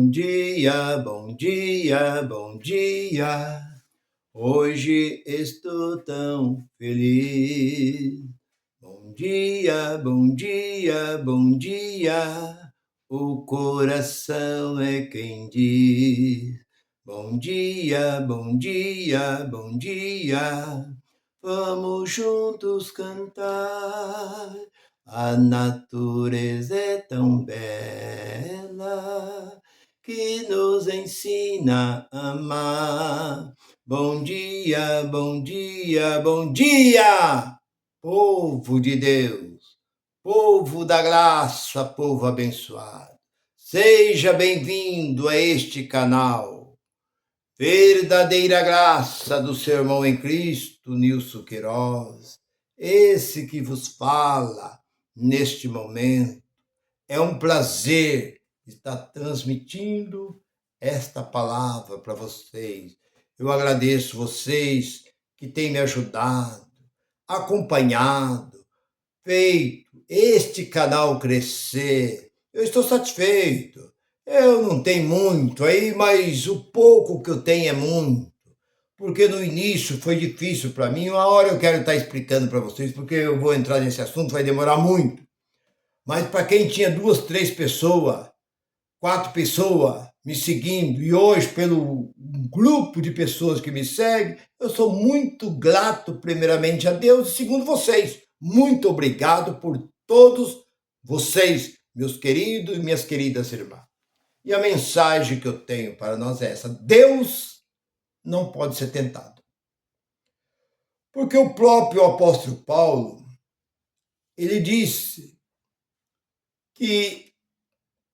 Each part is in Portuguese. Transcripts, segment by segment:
Bom dia, bom dia, bom dia. Hoje estou tão feliz. Bom dia, bom dia, bom dia. O coração é quem diz. Bom dia, bom dia, bom dia. Vamos juntos cantar. A natureza é tão bela que nos ensina a amar. Bom dia, bom dia, bom dia, povo de Deus, povo da graça, povo abençoado. Seja bem-vindo a este canal. Verdadeira graça do seu irmão em Cristo, Nilson Queiroz, esse que vos fala neste momento. É um prazer estar transmitindo esta palavra para vocês. Eu agradeço vocês que têm me ajudado, acompanhado, feito este canal crescer. Eu estou satisfeito. Eu não tenho muito aí, mas o pouco que eu tenho é muito. Porque no início foi difícil para mim. Uma hora eu quero estar explicando para vocês, porque eu vou entrar nesse assunto, vai demorar muito. Mas para quem tinha 2, 3 pessoas, 4 pessoas me seguindo, e hoje pelo grupo de pessoas que me seguem, eu sou muito grato primeiramente a Deus e segundo vocês. Muito obrigado por todos vocês, meus queridos e minhas queridas irmãs. E a mensagem que eu tenho para nós é essa: Deus não pode ser tentado. Porque o próprio apóstolo Paulo, ele disse que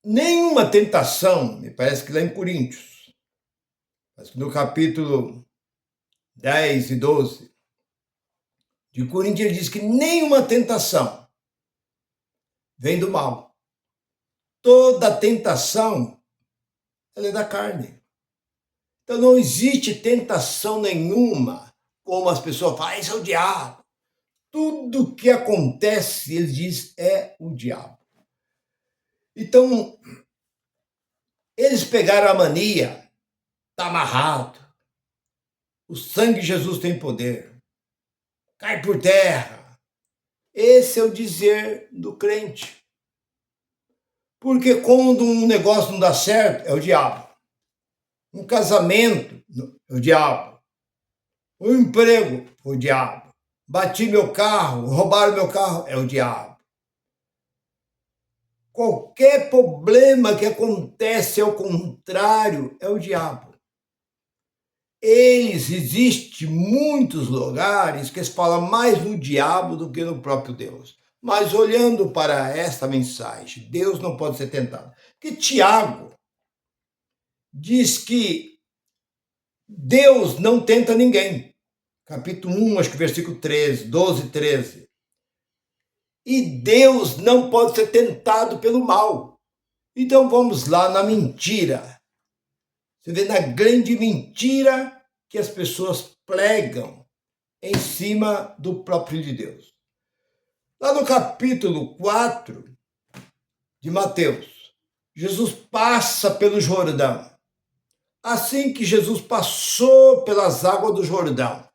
nenhuma tentação, me parece que lá em Coríntios, mas no capítulo 10 e 12 de Coríntios, ele diz que nenhuma tentação vem do mal. Toda tentação, ela é da carne. Então não existe tentação nenhuma, como as pessoas falam, isso é o diabo. Tudo que acontece, ele diz, é o diabo. Então, eles pegaram a mania, está amarrado. O sangue de Jesus tem poder. Cai por terra. Esse é o dizer do crente. Porque quando um negócio não dá certo, é o diabo. Um casamento, é o diabo. Um emprego, é o diabo. Bati meu carro, roubaram meu carro, é o diabo. Qualquer problema que acontece ao contrário, é o diabo. Existem muitos lugares que se fala mais no diabo do que no próprio Deus. Mas olhando para esta mensagem, Deus não pode ser tentado. Porque Tiago diz que Deus não tenta ninguém. Capítulo 1, acho que versículo 13, 12, 13. E Deus não pode ser tentado pelo mal. Então vamos lá na mentira. Você vê na grande mentira que as pessoas pregam em cima do próprio de Deus. Lá no capítulo 4 de Mateus, Jesus passa pelo Jordão. Assim que Jesus passou pelas águas do Jordão,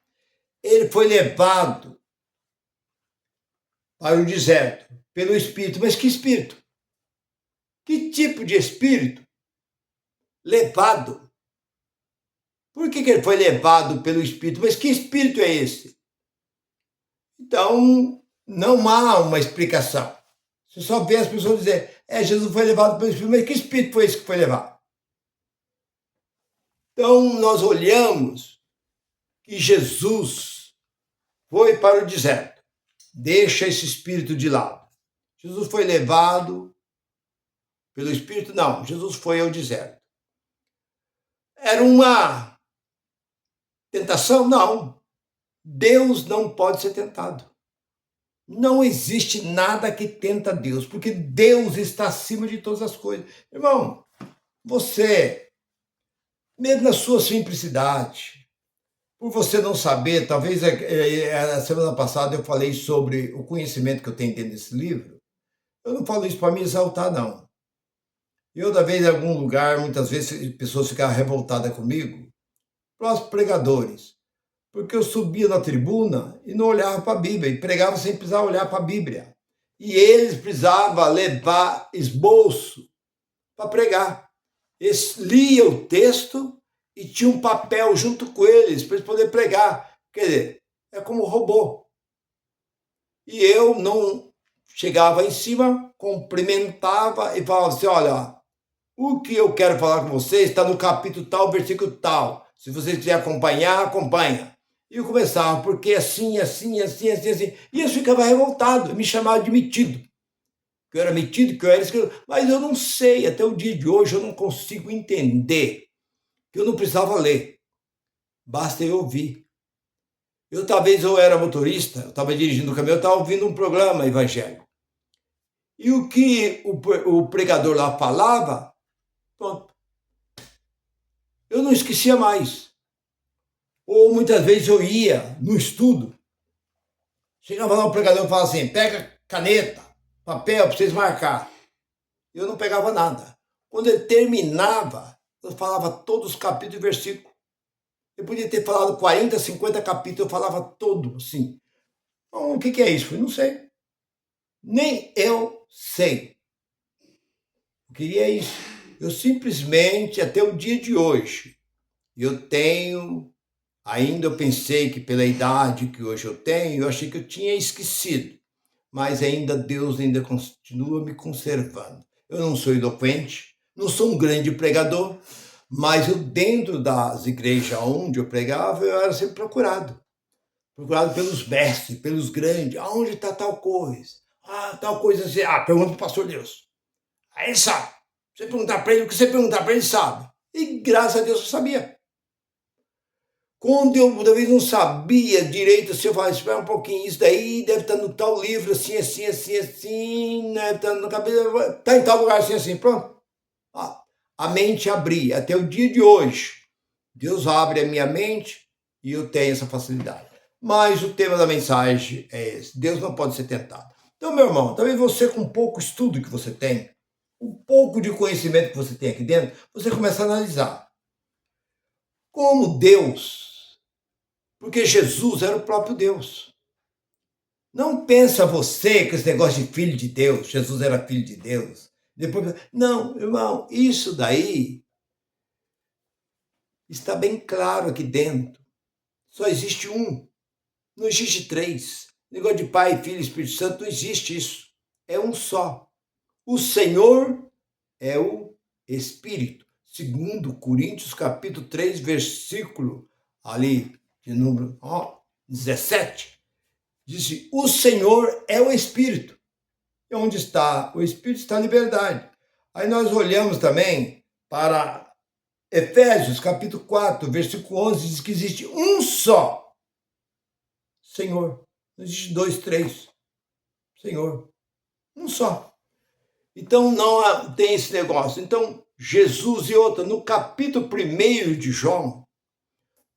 ele foi levado para o deserto pelo Espírito. Mas que Espírito? Que tipo de Espírito? Levado. Por que ele foi levado pelo Espírito? Mas que Espírito é esse? Então, não há uma explicação. Você só vê as pessoas dizer, Jesus foi levado pelo Espírito, mas que Espírito foi esse que foi levado? Então, nós olhamos que Jesus foi para o deserto. Deixa esse Espírito de lado. Jesus foi levado pelo Espírito? Não, Jesus foi ao deserto. Era uma tentação? Não. Deus não pode ser tentado. Não existe nada que tenta Deus, porque Deus está acima de todas as coisas. Irmão, você, mesmo na sua simplicidade, por você não saber, talvez a semana passada eu falei sobre o conhecimento que eu tenho dentro desse livro, eu não falo isso para me exaltar, não. Eu, da vez, em algum lugar, muitas vezes, pessoas ficavam revoltadas comigo, próximos pregadores, porque eu subia na tribuna e não olhava para a Bíblia, e pregava sem precisar olhar para a Bíblia. E eles precisavam levar esboço para pregar. Eles liam o texto e tinha um papel junto com eles para eles poderem pregar. Quer dizer, é como robô. E eu não chegava em cima, cumprimentava e falava assim, olha, o que eu quero falar com vocês está no capítulo tal, versículo tal. Se vocês quiserem acompanhar, acompanha. E eu começava, porque assim. E eles ficavam revoltados, me chamavam de metido. Que eu era metido, que eu era escrito. Mas eu não sei, até o dia de hoje eu não consigo entender que eu não precisava ler. Basta eu ouvir. Talvez eu era motorista, eu estava dirigindo o caminhão, eu estava ouvindo um programa evangélico. E o que o pregador lá falava, pronto. Eu não esquecia mais. Ou muitas vezes eu ia no estudo, chegava lá o pregador e falava assim, pega caneta, papel para vocês marcar. Eu não pegava nada. Quando ele terminava, eu falava todos os capítulos e versículos. Eu podia ter falado 40, 50 capítulos, eu falava todo, assim. Então, o que é isso? Eu não sei. Nem eu sei. O que é isso? Eu simplesmente, até o dia de hoje, ainda eu pensei que pela idade que hoje eu tenho, eu achei que eu tinha esquecido. Mas ainda Deus ainda continua me conservando. Eu não sou eloquente, não sou um grande pregador, mas eu dentro das igrejas onde eu pregava, eu era sempre procurado pelos mestres, pelos grandes. Aonde está tal coisa? Tal coisa assim. Pergunta para o pastor Deus. Aí ele sabe. Você perguntar para ele, o que você perguntar para ele, sabe. E graças a Deus eu sabia. Quando eu talvez não sabia direito, assim, eu falava, espera um pouquinho, isso daí deve estar no tal livro, assim, né? Tá no capítulo, tá em tal lugar, assim, pronto. A mente abria. Até o dia de hoje, Deus abre a minha mente e eu tenho essa facilidade. Mas o tema da mensagem é esse. Deus não pode ser tentado. Então, meu irmão, talvez você com pouco estudo que você tem, um pouco de conhecimento que você tem aqui dentro, você começa a analisar. Como Deus, porque Jesus era o próprio Deus. Não pensa você que esse negócio de filho de Deus, Jesus era filho de Deus. Depois, não, irmão, isso daí está bem claro aqui dentro. Só existe um. Não existe três. Negócio de Pai, Filho e Espírito Santo, não existe isso. É um só. O Senhor é o Espírito. Segundo Coríntios, capítulo 3, versículo ali, de número 17, diz: o Senhor é o Espírito. E onde está o Espírito está a liberdade. Aí nós olhamos também para Efésios, capítulo 4, versículo 11, diz que existe um só Senhor. Não existe dois, três. Senhor. Um só. Então não tem esse negócio. Então, Jesus e outra, no capítulo 1 de João,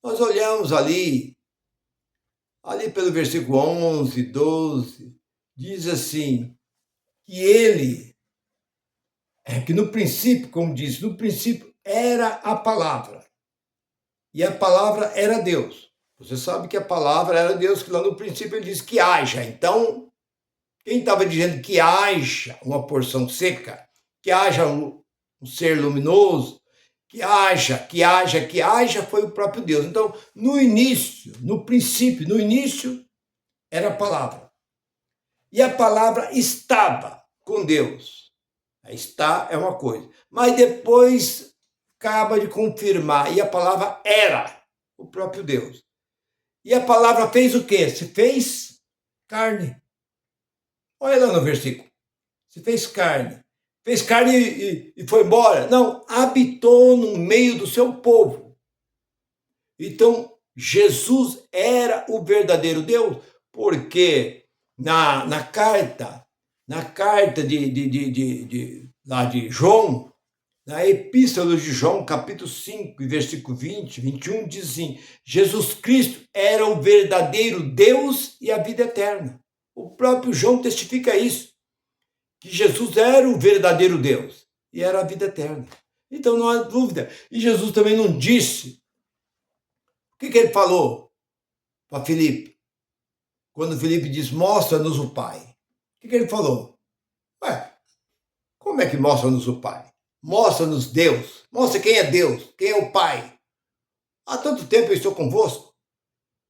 nós olhamos ali pelo versículo 11, 12, diz assim, que no princípio, como diz, no princípio era a palavra. E a palavra era Deus. Você sabe que a palavra era Deus, que lá no princípio ele diz que haja. Então, quem estava dizendo que haja uma porção seca, que haja um ser luminoso, que haja, foi o próprio Deus. Então, no início, no princípio, no início, era a palavra. E a palavra estava com Deus. Está é uma coisa. Mas depois acaba de confirmar, e a palavra era o próprio Deus. E a palavra fez o quê? Se fez carne. Olha lá no versículo. Se fez carne. Fez carne e foi embora. Não, habitou no meio do seu povo. Então, Jesus era o verdadeiro Deus, porque na carta de João, na Epístola de João, capítulo 5, versículo 20, 21, diz assim, Jesus Cristo era o verdadeiro Deus e a vida eterna. O próprio João testifica isso, que Jesus era o verdadeiro Deus. e era a vida eterna. Então não há dúvida. E Jesus também não disse. O que ele falou para Filipe? Quando Filipe diz, mostra-nos o Pai. O que ele falou? Ué, como é que mostra-nos o Pai? Mostra-nos Deus. Mostra quem é Deus, quem é o Pai. Há tanto tempo eu estou convosco.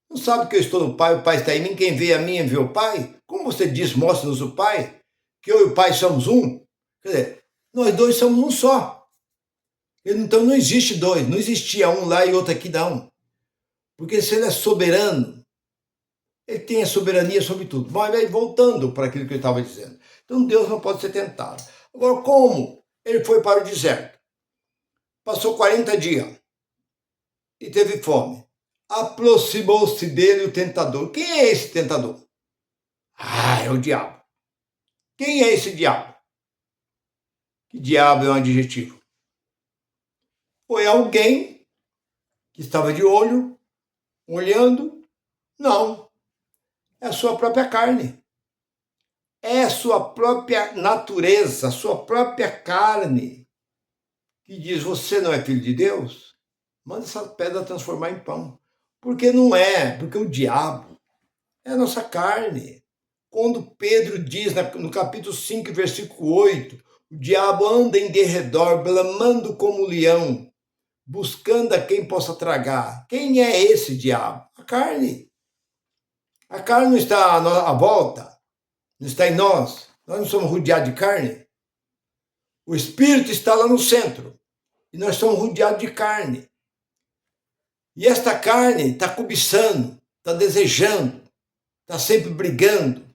Não sabe que eu estou no Pai, o Pai está em mim, quem vê a mim vê o Pai? Como você diz, mostra-nos o Pai? Que eu e o Pai somos um? Quer dizer, nós dois somos um só. Então não existe dois, não existia um lá e outro aqui não. Porque se ele é soberano, ele tem a soberania sobre tudo. Mas aí, voltando para aquilo que eu estava dizendo. Então Deus não pode ser tentado. Agora, como ele foi para o deserto? Passou 40 dias e teve fome. Aproximou-se dele o tentador. Quem é esse tentador? É o diabo. Quem é esse diabo? Que diabo é um adjetivo? Foi alguém que estava de olho, olhando. Não. É a sua própria carne. É a sua própria natureza, a sua própria carne, que diz, você não é filho de Deus? Manda essa pedra transformar em pão. Porque não é, porque o diabo é a nossa carne. Quando Pedro diz no capítulo 5, versículo 8, o diabo anda em derredor, bramando como leão, buscando a quem possa tragar. Quem é esse diabo? A carne. A carne não está à volta, não está em nós. Nós não somos rodeados de carne. O espírito está lá no centro. E nós somos rodeados de carne. E esta carne está cobiçando, está desejando, está sempre brigando,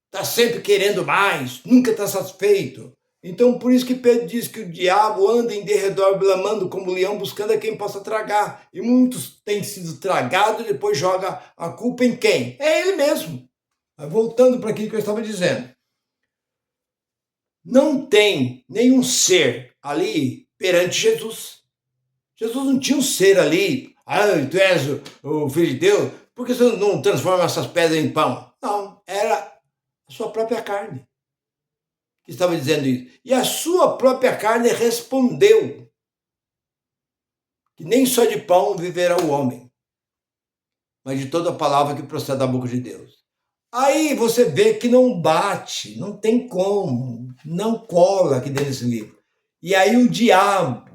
está sempre querendo mais, nunca está satisfeito. Então, por isso que Pedro diz que o diabo anda em derredor, bramando como leão, buscando a quem possa tragar. E muitos têm sido tragados e depois joga a culpa em quem? É ele mesmo. Mas voltando para aquilo que eu estava dizendo. Não tem nenhum ser ali perante Jesus. Jesus não tinha um ser ali. Tu és o Filho de Deus. Por que você não transforma essas pedras em pão? Não, era a sua própria carne que estava dizendo isso. E a sua própria carne respondeu que nem só de pão viverá o homem, mas de toda palavra que procede da boca de Deus. Aí você vê que não bate, não tem como, não cola aqui dentro desse livro. E aí o diabo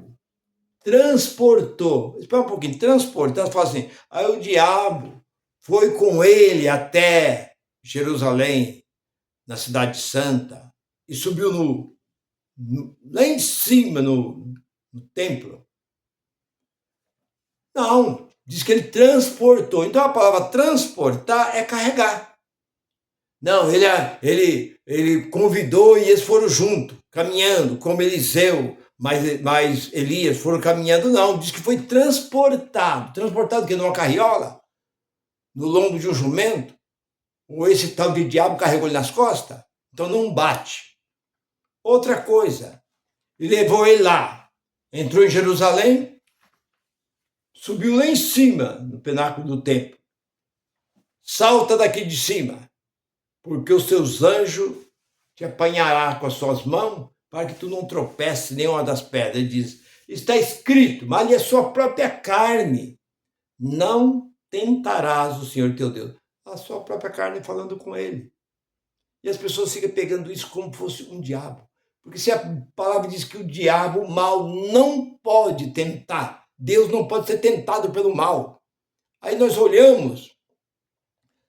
transportou, espera um pouquinho, transportou, fala assim, aí o diabo foi com ele até Jerusalém, na cidade santa, e subiu lá em cima, no templo. Não, diz que ele transportou. Então a palavra transportar é carregar. Não, ele convidou e eles foram juntos, caminhando, como Eliseu, mas Elias foram caminhando, não. Diz que foi transportado. Transportado que numa carriola, no lombo de um jumento, ou esse tal de diabo carregou ele nas costas. Então não bate. Outra coisa, ele levou ele lá, entrou em Jerusalém, subiu lá em cima, no pináculo do templo. Salta daqui de cima, porque os seus anjos te apanhará com as suas mãos para que tu não tropece nenhuma das pedras. Ele diz, está escrito, mas é a sua própria carne. Não tentarás o Senhor teu Deus. A sua própria carne falando com ele. E as pessoas ficam pegando isso como fosse um diabo. Porque se a palavra diz que o diabo, o mal, não pode tentar. Deus não pode ser tentado pelo mal. Aí nós olhamos,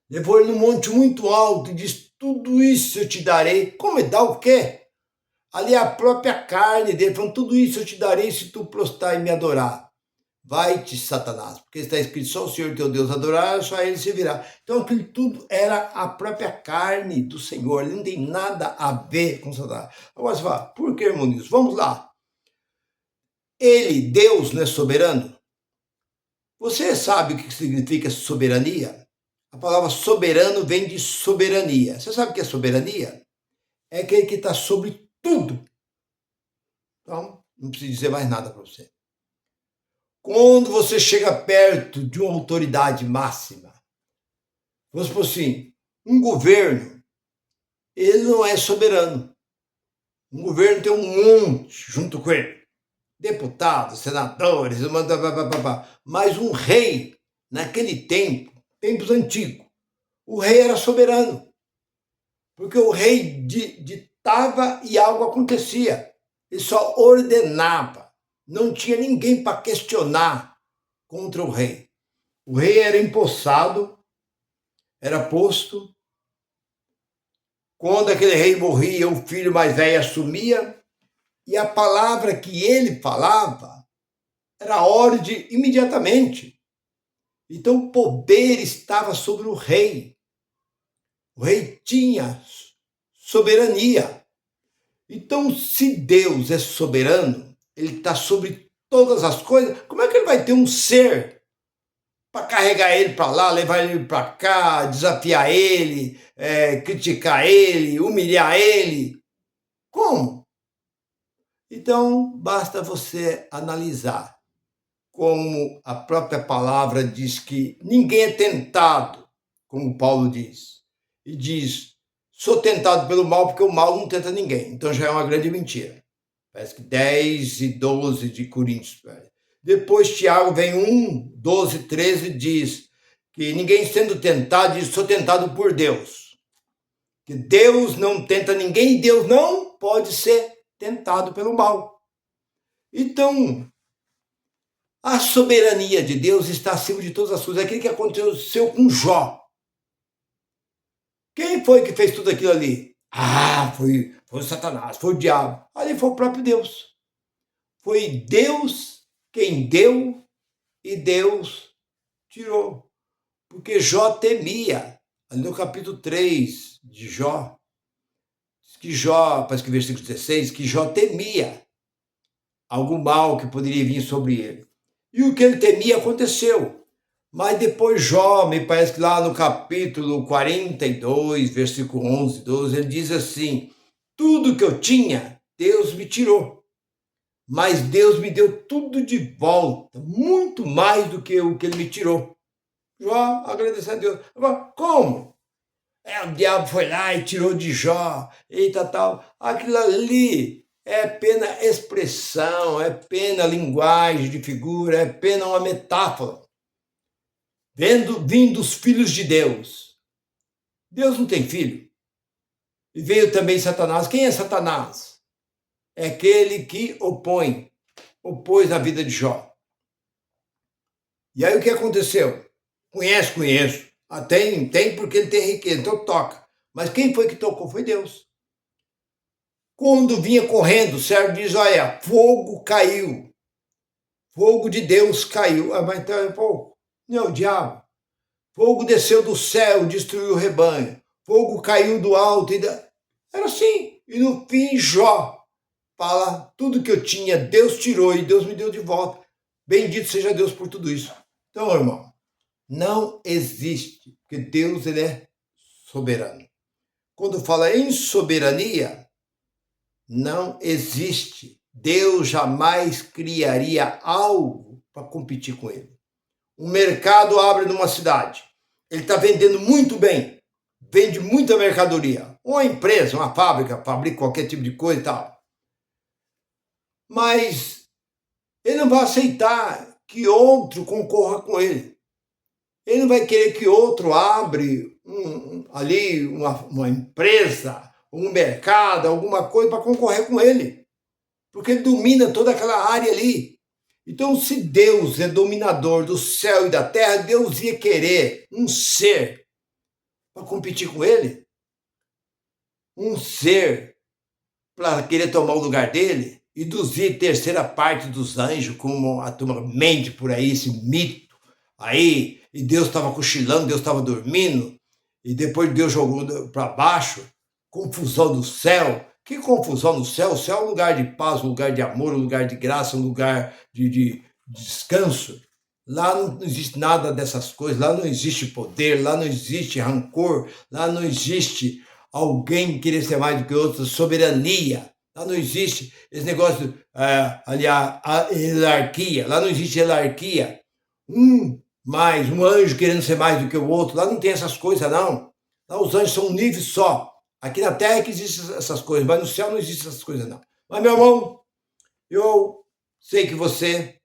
levou ele num monte muito alto e diz, tudo isso eu te darei. Como é dar o quê? Ali é a própria carne dele, falando, tudo isso eu te darei se tu prostrar e me adorar. Vai-te, Satanás, porque está escrito, só o Senhor teu Deus adorar, só ele se virá. Então aquilo tudo era a própria carne do Senhor, ele não tem nada a ver com Satanás. Agora você fala, por que, irmão Nilson? Vamos lá. Ele, Deus, não é soberano? Você sabe o que significa soberania? A palavra soberano vem de soberania. Você sabe o que é soberania? É aquele que está sobre tudo. Então, não preciso dizer mais nada para você. Quando você chega perto de uma autoridade máxima, vamos supor assim, um governo, ele não é soberano. Um governo tem um monte junto com ele. Deputados, senadores, mas um rei, naquele tempo, tempos antigos, o rei era soberano. Porque o rei ditava e algo acontecia. Ele só ordenava. Não tinha ninguém para questionar contra o rei. O rei era empossado, era posto. Quando aquele rei morria, o filho mais velho assumia. E a palavra que ele falava era ordem imediatamente. Então o poder estava sobre o rei. O rei tinha soberania. Então, se Deus é soberano, ele está sobre todas as coisas, como é que ele vai ter um ser para carregar ele para lá, levar ele para cá, desafiar ele, criticar ele, humilhar ele? Como? Então, basta você analisar como a própria palavra diz que ninguém é tentado, como Paulo diz. E diz, sou tentado pelo mal porque o mal não tenta ninguém. Então já é uma grande mentira. Parece que 10 e 12 de Coríntios. Depois Tiago vem 1, 12, 13 diz que ninguém sendo tentado diz, sou tentado por Deus. Que Deus não tenta ninguém e Deus não pode ser tentado pelo mal. Então, a soberania de Deus está acima de todas as coisas. Aquilo que aconteceu com Jó. Quem foi que fez tudo aquilo ali? Foi o Satanás, foi o diabo. Ali foi o próprio Deus. Foi Deus quem deu e Deus tirou. Porque Jó temia. Ali no capítulo 3 de Jó, que Jó, parece que versículo 16, que Jó temia algum mal que poderia vir sobre ele. E o que ele temia aconteceu. Mas depois Jó, me parece que lá no capítulo 42, versículo 11, 12, ele diz assim, tudo que eu tinha, Deus me tirou. Mas Deus me deu tudo de volta, muito mais do que o que ele me tirou. Jó agradecendo a Deus. Agora, como? O diabo foi lá e tirou de Jó, eita tal. Aquilo ali é apenas expressão, é apenas linguagem de figura, é apenas uma metáfora. Vindo os filhos de Deus. Deus não tem filho. E veio também Satanás. Quem é Satanás? É aquele que opôs a vida de Jó. E aí o que aconteceu? Conheço. Tem porque ele tem riqueza, então toca. Mas quem foi que tocou? Foi Deus. Quando vinha correndo, o servo diz, olha, fogo caiu. Fogo de Deus caiu. Mas então, não é o diabo. Fogo desceu do céu, destruiu o rebanho. Fogo caiu do alto. Era assim. E no fim, Jó fala, tudo que eu tinha, Deus tirou e Deus me deu de volta. Bendito seja Deus por tudo isso. Então, irmão, não existe, porque Deus ele é soberano. Quando fala em soberania, não existe. Deus jamais criaria algo para competir com ele. Um mercado abre numa cidade. Ele está vendendo muito bem. Vende muita mercadoria. Uma empresa, uma fábrica, fabrica qualquer tipo de coisa e tal. Mas ele não vai aceitar que outro concorra com ele. Ele não vai querer que outro abre ali uma empresa, um mercado, alguma coisa para concorrer com ele. Porque ele domina toda aquela área ali. Então, se Deus é dominador do céu e da terra, Deus ia querer um ser para competir com ele? Um ser para querer tomar o lugar dele? Induzir terceira parte dos anjos, como a turma mente por aí, esse mito aí, e Deus estava cochilando, Deus estava dormindo, e depois Deus jogou para baixo, confusão do céu. Que confusão no céu? O céu é um lugar de paz, um lugar de amor, um lugar de graça, um lugar de descanso. Lá não existe nada dessas coisas, lá não existe poder, lá não existe rancor, lá não existe alguém querer ser mais do que outro, soberania. Lá não existe esse negócio, aliás, a hierarquia, lá não existe hierarquia. Um anjo querendo ser mais do que o outro, lá não tem essas coisas, não. Lá os anjos são um nível só. Aqui na Terra que existem essas coisas, mas no céu não existem essas coisas, não. Mas, meu irmão, eu sei que você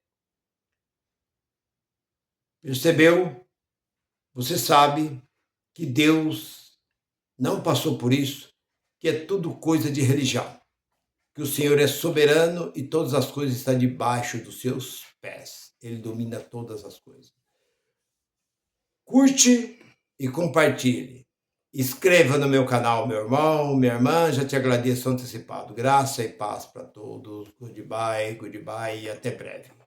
percebeu, você sabe que Deus não passou por isso, que é tudo coisa de religião, que o Senhor é soberano e todas as coisas estão debaixo dos seus pés. Ele domina todas as coisas. Curte e compartilhe. Inscreva no meu canal, meu irmão, minha irmã, já te agradeço antecipado. Graça e paz para todos. Goodbye, goodbye e até breve.